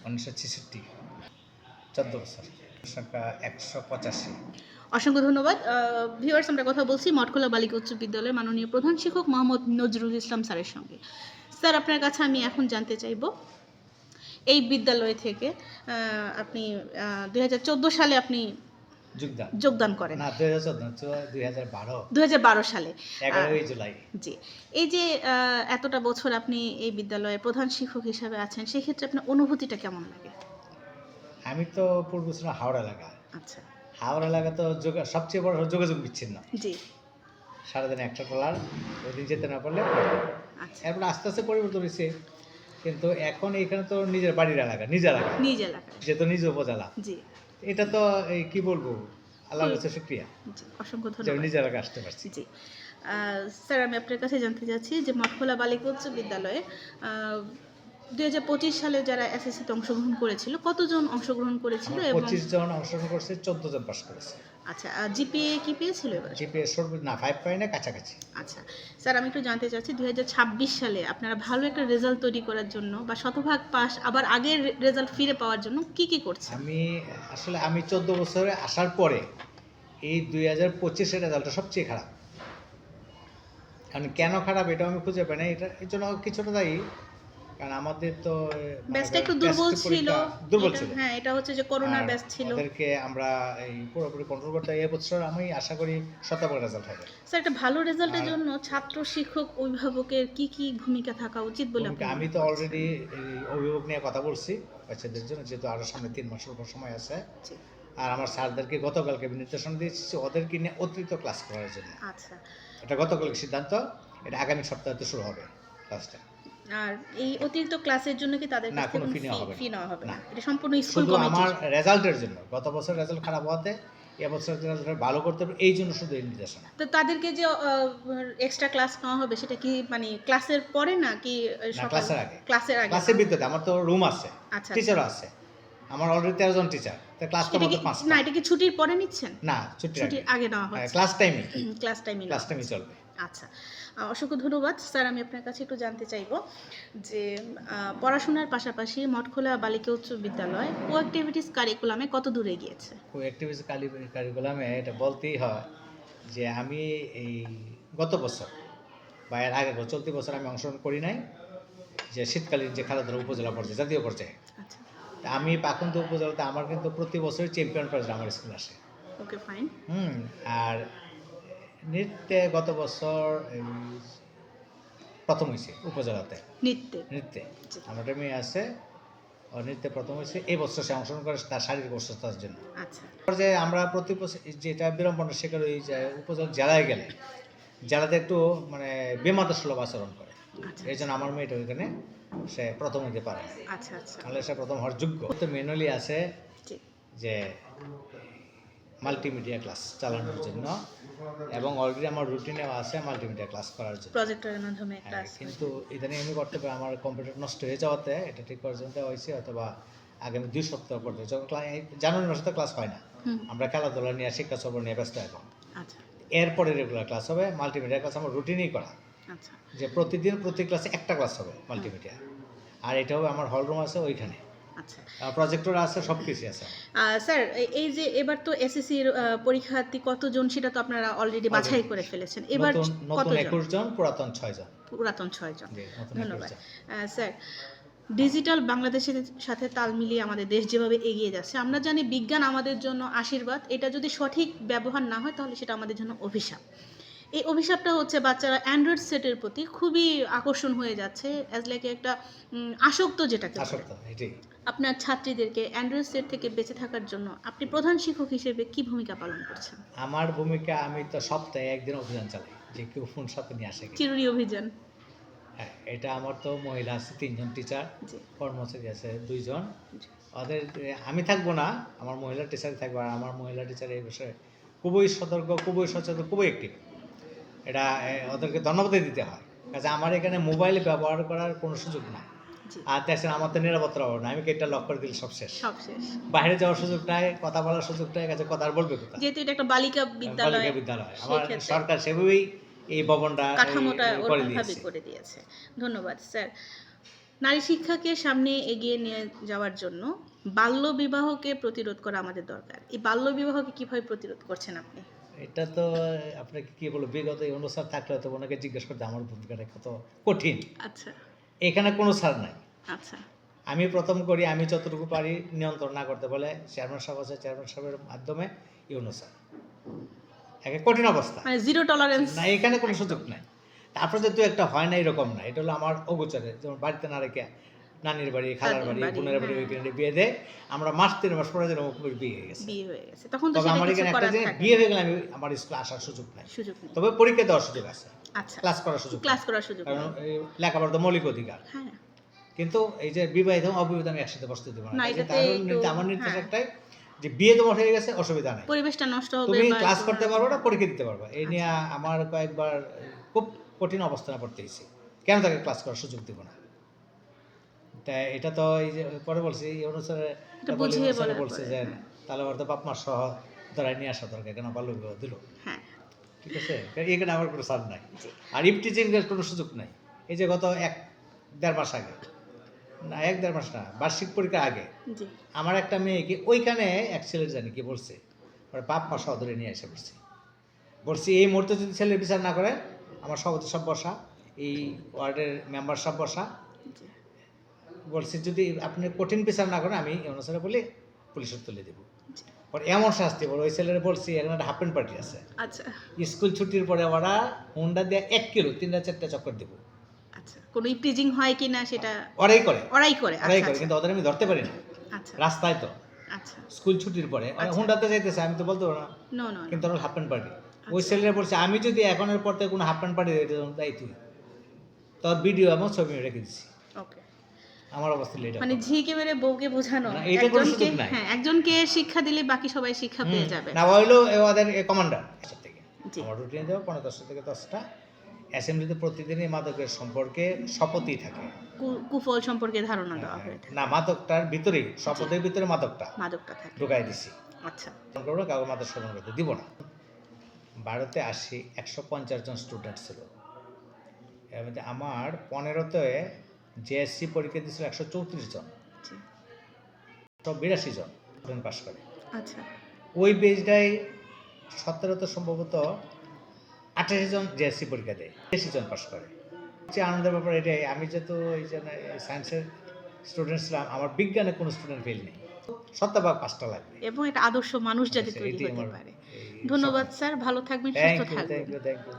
1966, 14 বছর, সংখ্যা 185। অসংখ্য ধন্যবাদ। ভিউয়ার্স, আমরা কথা বলছি মঠখোলা বালিকা উচ্চ বিদ্যালয়ের মাননীয় প্রধান শিক্ষক মোহাম্মদ নজরুল ইসলাম স্যারের সঙ্গে। স্যার, আপনার কাছে আমি এখন জানতে চাইব, এই বিদ্যালয় থেকে আপনি 2014 সালে আপনি যোগদান করেন। না, 2012 সালে 11 জুলাই। জি, এই যে এতটা বছর আপনি এই বিদ্যালয়ের প্রধান শিক্ষক হিসাবে আছেন, সেক্ষেত্রে আপনার অনুভূতিটা কেমন লাগে? আমি তো পূর্ব ছিল হাওড়া এলাকা। আচ্ছা। হাওড়া এলাকা তো সবচেয়ে বড় যোগাযোগ বিচ্ছিন্ন। জি। সারাদিন একটা ট্রলার, ওইদিন যেতে না পারলে। আচ্ছা। এরপর আস্তে আস্তে পরিবর্তন হয়েছে, কিন্তু এখন এখানে তো নিজের বাড়ির এলাকা, নিজ এলাকা, যেহেতু নিজ উপজেলা। জি। এটা তো এই কি বলবো, আল্লাহর কাছে শুকরিয়া। জি, অসংখ্য ধন্যবাদ। নিজ এলাকা আসতে পারছি। জি। স্যার, আমি আপনার কাছে জানতে চাচ্ছি যে মঠখোলা বালিকা উচ্চ বিদ্যালয়ে 2025 সালে যারা এসএসসিতে অংশগ্রহণ করেছিল, কতজন অংশগ্রহণ করেছিল? 25 জন অংশগ্রহণ করছে, 14 জন পাস করেছে। আচ্ছা, জিপিএ কি পেয়েছিল এবার? জিপিএ না, 5 পায় না, কাছাকাছি। আচ্ছা স্যার, আমি একটু জানতে চাচ্ছি 2026 সালে আপনারা ভালো একটা রেজাল্ট তৈরি করার জন্য বা শতভাগ পাস আবার আগের রেজাল্ট ফিরে পাওয়ার জন্য কি কি করছেন? আমি 14 বছরে আসার পরে এই 2025-এর রেজাল্টটা সবচেয়ে খারাপ। কারণ কেন খারাপ এটাও আমি খুঁজে পাই না। এর জন্য কিছুটা দায়ী, কারণ আমাদের তো ব্যাচটা একটু দুর্বল ছিল। হ্যাঁ, এটা হচ্ছে যে করোনার ব্যাচ ছিল। ওদেরকে আমরা এই পুরোপুরি কন্ট্রোল করতে এই বছর আমি আশা করি শতভাগ রেজাল্ট হবে। স্যার, একটা ভালো রেজাল্টের জন্য ছাত্র, শিক্ষক, অভিভাবকের কি কি ভূমিকা থাকা উচিত বলে আপনি? আমি তো অলরেডি অভিভাবক নিয়ে কথা বলছি বাচ্চাদের জন্য, যেহেতু আরো সামনে 3 মাসের উপর সময় আছে। আর আমার স্যারদেরকে গতকালকে নির্দেশনা দিয়েছি ওদেরকে নিয়ে অতিরিক্ত ক্লাস করার জন্য। আচ্ছা, এটা গতকালকে সিদ্ধান্ত, এটা আগামী সপ্তাহে শুরু হবে ক্লাসটা। আর এই অতিরিক্ত ক্লাসের জন্য কি তাদের কাছে কোনো ফি নেওয়া হবে না? এটা সম্পূর্ণ স্কুল কমিটি। আমার রেজাল্টের জন্য, গত বছর রেজাল্ট খারাপ হওয়াতে এবছর রেজাল্ট ভালো করতে হবে, এই জন্য শুধু এই নির্দেশনা। তো তাদেরকে যে এক্সট্রা ক্লাস নেওয়া হবে, সেটা কি মানে ক্লাসের পরে না কি ক্লাসের আগে? ক্লাসের ভিতরে। আমার তো রুম আছে, টিচার আছে, আমার অলরেডি 13 জন টিচার। তো ক্লাস তো মত 5টা। না, এটা কি ছুটির পরে নিচ্ছেন? না, ছুটির আগে নেওয়া হচ্ছে। ক্লাস টাইমে চলবে। আচ্ছা, অসংখ্য ধন্যবাদ স্যার। আমি আপনার কাছে একটু জানতে চাইব যে পড়াশোনার পাশাপাশি মঠখোলা বালিকা উচ্চ বিদ্যালয় কো অ্যাক্টিভিটিস কারিকুলামে কত দূরে গিয়েছে? কো অ্যাক্টিভিটিস কারিকুলামে এটা বলতেই হয় যে আমি এই গত বছর বা এর আগের বছর, চলতি বছর আমি অংশগ্রহণ করি নাই, যে শীতকালীন যে খেলাধুলা উপজেলা পর্যায়ে, জাতীয় পর্যায়ে। আচ্ছা। আমি পাকুন্দ উপজেলাতে আমার কিন্তু প্রতি বছরই চ্যাম্পিয়ন প্রাইজ আমার স্কুল আসে। ওকে, ফাইন। আর নৃত্যে গত বছর প্রথম হয়েছে উপজেলাতে। নৃত্যে আমার একটা মেয়ে আছে, ও নৃত্যে প্রথম হয়েছে। এই বছর সে অংশগ্রহণ করে তার শারীরিক অসুস্থতার জন্য। আচ্ছা। যে আমরা প্রতি বছর যেটা বিড়ম্বনার শিকার হই, যে উপজেলা জেলায় গেলে জেলাতে একটু মানে বেমাদর্সুলভ আচরণ করে। এই জন্য আমার মেয়েটা ওইখানে সে প্রথম হইতে পারে। আচ্ছা আচ্ছা। তাহলে সে প্রথম হওয়ার যোগ্য। তো ম্যানুয়ালি আছে যে মাল্টিমিডিয়া ক্লাস চালানোর জন্য, এবং অলরেডি আমার রুটিনেও আছে মাল্টিমিডিয়া ক্লাস করার জন্য, প্রজেক্টরের মাধ্যমে ক্লাস। কিন্তু ইদানিং আমি করতে পারি, আমার কম্পিউটার নষ্ট হয়ে যাওয়াতে এটা ঠিক করার জন্য হয়েছে, অথবা আগামী 2 সপ্তাহ পর যখন জানুয়ারি মাসে তো ক্লাস হয় না, আমরা খেলাধুলা নিয়ে, শিক্ষা সফর নিয়ে ব্যস্ত এখন। আচ্ছা। এরপরে রেগুলার ক্লাস হবে, মাল্টিমিডিয়া ক্লাস আমার রুটিনেই করা। আচ্ছা। যে প্রতিদিন প্রতি ক্লাসে একটা ক্লাস হবে মাল্টিমিডিয়া, আর এটা হবে আমার হল রুম আছে ওইখানে। আচ্ছা, প্রজেক্টর আছে, সবকিছু আছে। স্যার, এই যে এবার তো এসএসসির পরীক্ষার্থী কতজন সেটা তো আপনারা অলরেডি বাছাই করে ফেলেছেন। এবার নতুন 21 জন, পুরাতন 6 জন। ধন্যবাদ স্যার। ডিজিটাল বাংলাদেশের সাথে তাল মিলিয়ে আমাদের দেশ যেভাবে এগিয়ে যাচ্ছে, আমরা জানি বিজ্ঞান আমাদের জন্য আশীর্বাদ। এটা যদি সঠিক ব্যবহার না হয় তাহলে সেটা আমাদের জন্য অভিশাপ। এই অভিশাপটা হচ্ছে বাচ্চারা অ্যান্ড্রয়েড সেটের প্রতি খুবই আকর্ষণ হয়ে যাচ্ছে, অ্যাজ লাইক একটা আসক্ত, যেটাকে আপনার ছাত্রীদেরকে অ্যান্ড্রয়েড সেট থেকে বেঁচে থাকার জন্য আপনি প্রধান শিক্ষক হিসেবে কি ভূমিকা পালন করছেন? আমার ভূমিকা, আমি তো সপ্তাহে একদিন অভিযান চালাই, যে কেউ ফোন সাথে নিয়ে আসে। চিরুনি অভিযান। হ্যাঁ, এটা আমার তো মহিলা আছে 3 জন টিচার, কর্মচারী আছে 2 জন। ওদের আমি থাকবো না, আমার মহিলা টিচার থাকবে। আর আমার মহিলা টিচার এই বিষয়ে খুবই সতর্ক, খুবই সচেতন, খুবই অ্যাক্টিভ। এটা ওদেরকে ধন্যবাদ দিতে হয়, কাজে আমার এখানে মোবাইল ব্যবহার করার কোনো সুযোগ নাই। আর দেখছেন আমার তো নিরাপত্তার অভাব না, আমি এটা লক করে দিলে সব শেষ। বাইরে যাওয়ার সুযোগ নাই, কথা বলার সুযোগ নাই, কাছে কথা বলবে কোথায়, যেহেতু এটা একটা বালিকা বিদ্যালয়। আমার সরকার সেভাবেই এই ভবনটা কাঠামোটা ওরকমভাবে করে দিয়েছে। ধন্যবাদ স্যার। নারী শিক্ষাকে সামনে এগিয়ে নিয়ে যাওয়ার জন্য বাল্য বিবাহকে প্রতিরোধ করা আমাদের দরকার। এই বাল্য বিবাহকে কিভাবে প্রতিরোধ করছেন আপনি? এটা তো আপনাকে কি বলবো, বিগত এই অনুষ্ঠান থাকলে তো ওনাকে জিজ্ঞেস করতে আমার ভূমিকাটা কত কঠিন। আচ্ছা এখানে কোনো ছাড় নাই। আচ্ছা আমি প্রথম করি, আমি যতটুকু পারি নিয়ন্ত্রণ না করতে বলে চেয়ারম্যান সাহেব আছে, চেয়ারম্যান সাহেবের মাধ্যমে অনুষ্ঠান একে কঠিন অবস্থা, মানে জিরো টলারেন্স। না এখানে কোনো সুযোগ নাই। তারপরে যে দু একটা হয় না এরকম না, এটা হলো আমার অগোচরে, যেমন বাড়িতে না রেখে নানির বাড়ি, খালার বাড়ি, বোনের বাড়ি, ওইখানে বিয়ে দেয়। আমরা মাস 3 মাস পরে যেন বিয়ে হয়ে গেছে। বিয়ে হয়ে গেছে, তখন তো তবে সেটা আমার কিছু এখানে একটা করার জিনিস, থাকে বিয়ে না। হয়ে গেলে আমি আমার স্কুলে আসার সুযোগ নাই, সুযোগ নেই। তবে পরীক্ষা দেওয়ার সুযোগ আছে, আচ্ছা, ক্লাস করার সুযোগ ক্লাস নেই। করার সুযোগ কারণ নেই। এই লেখাপড়া তো মৌলিক অধিকার। হ্যাঁ কিন্তু এই যে বিবাহিত অবিবাহিত আমি একসাথে বসতে দেবো না, না। এটাতে তার একটু- আমার নির্দেশ হ্যাঁ। একটাই যে বিয়ে তোমার হয়ে গেছে, অসুবিধা নাই, পরিবেশটা নষ্ট হবে তুমি বা ক্লাস তোমার- করতে পারবো না, পরীক্ষা দিতে পারবো। এই নিয়ে আমার কয়েকবার খুব কঠিন অবস্থানে পড়তে হয়েছে, কেন তাকে ক্লাস করার সুযোগ দিব না। তাই এটা তো এই যে পরে বলছি এই অনুসারে এটা বুঝিয়ে বলার বলছে পরে, যে হ্যাঁ। তাহলে ওর তো বাপ মা সহ ধরাই নিয়ে আসা দরকার, কেন বাল্য বিবাহ দিল, হ্যাঁ ঠিক আছে। এখানে আমার কোনো সার নাই, জি। আর ইফটিজিং এর কোনো সুযোগ নাই। এই যে গত 1-1.5 মাস আগে, না 1-1.5 মাস না, বার্ষিক পরীক্ষা আগে জি আমার একটা মেয়েকে ওইখানে এক ছেলের জানি কি বলছে, ওর বাপ মা সহ ধরে নিয়ে এসে বলছি এই মুহূর্তে যদি ছেলের বিচার না করে, আমার সভাপতি সব বসা, এই ওয়ার্ডের মেম্বার সব বসা, জি বলছি যদি আপনি কঠিন বিচার না করেন আমি এই অনুসারে বলি পুলিশের তুলে দেবো। জি। ওর এমন শাস্তি, বড় ওই ছেলের বলছি এখন একটা হাফ প্যান্ট পার্টি আছে, আচ্ছা স্কুল ছুটির পরে ওরা হুন্ডা দিয়ে 1 কিলো 3-4টা চক্কর দেবো। আচ্ছা, কোনো ইপটিজিং হয় কিনা সেটা ওরাই করে, ওরাই করে। ওরাই আচ্ছা করে, কিন্তু ওদের আমি ধরতে পারি না আচ্ছা রাস্তায়, তো আচ্ছা স্কুল ছুটির পরে ওরা আচ্ছা। হুন্ডাতে যাইতেছে, আমি তো বলতে পারবো না, নো নো কিন্তু ওরা হাফ প্যান্ট পার্টি। ওই আচ্ছা। ছেলেরা বলছে আমি যদি এখনের পর থেকে কোনো হাফ প্যান্ট পার্টি তাই তুই তোর ভিডিও এবং ছবি আমি রেখে দিচ্ছি। ওকে, আমার অবস্থা এটা। মানে ঝিকে মেরে বউকে বোঝানো, না, এটা কোনো একজনকে সুযোগ নাই। হ্যাঁ একজনকে শিক্ষা দিলে বাকি সবাই শিক্ষা পেয়ে যাবে। না হইলো ওদের কমান্ডার থেকে জি। আমার রুটিনে দেবো 10:30 থেকে 10টা। অ্যাসেম্বলিতে প্রতিদিনই মাদকের সম্পর্কে শপথই থাকে। কুফল সম্পর্কে ধারণা দেওয়া হয়ে থাকে, না, মাদকটার ভিতরেই, শপথের ভিতরে মাদকটা মাদকটা থাকে। ঢুকাই দিছি। আচ্ছা কাউকে মাদক সেবন করতে দিব না। ভারতে আসি 150 জন স্টুডেন্ট ছিল, এর মধ্যে আমার 15তে জেএসসি পরীক্ষা দিয়েছিল 134 জন, জি 82 জন স্টুডেন্ট পাস করে। আচ্ছা ওই বেজটাই 17তে সম্ভবত 28 জন জেএসসি পরীক্ষা দেয়, 80 জন পাস করে। সবচেয়ে আনন্দের ব্যাপার এটাই, আমি যেহেতু এই জন্য সায়েন্সের স্টুডেন্ট ছিলাম, আমার বিজ্ঞানে কোনো স্টুডেন্ট ফেল নেই, 5টা লাগবে। এবং এটা আদর্শ মানুষ যাতে তৈরি এটাই হতে আমার পারে। এই ধন্যবাদ স্বপ্ন। স্যার, ভালো থাকবেন, থ্যাংক সুস্থ ইউ, থাকবেন। Thank you, thank you.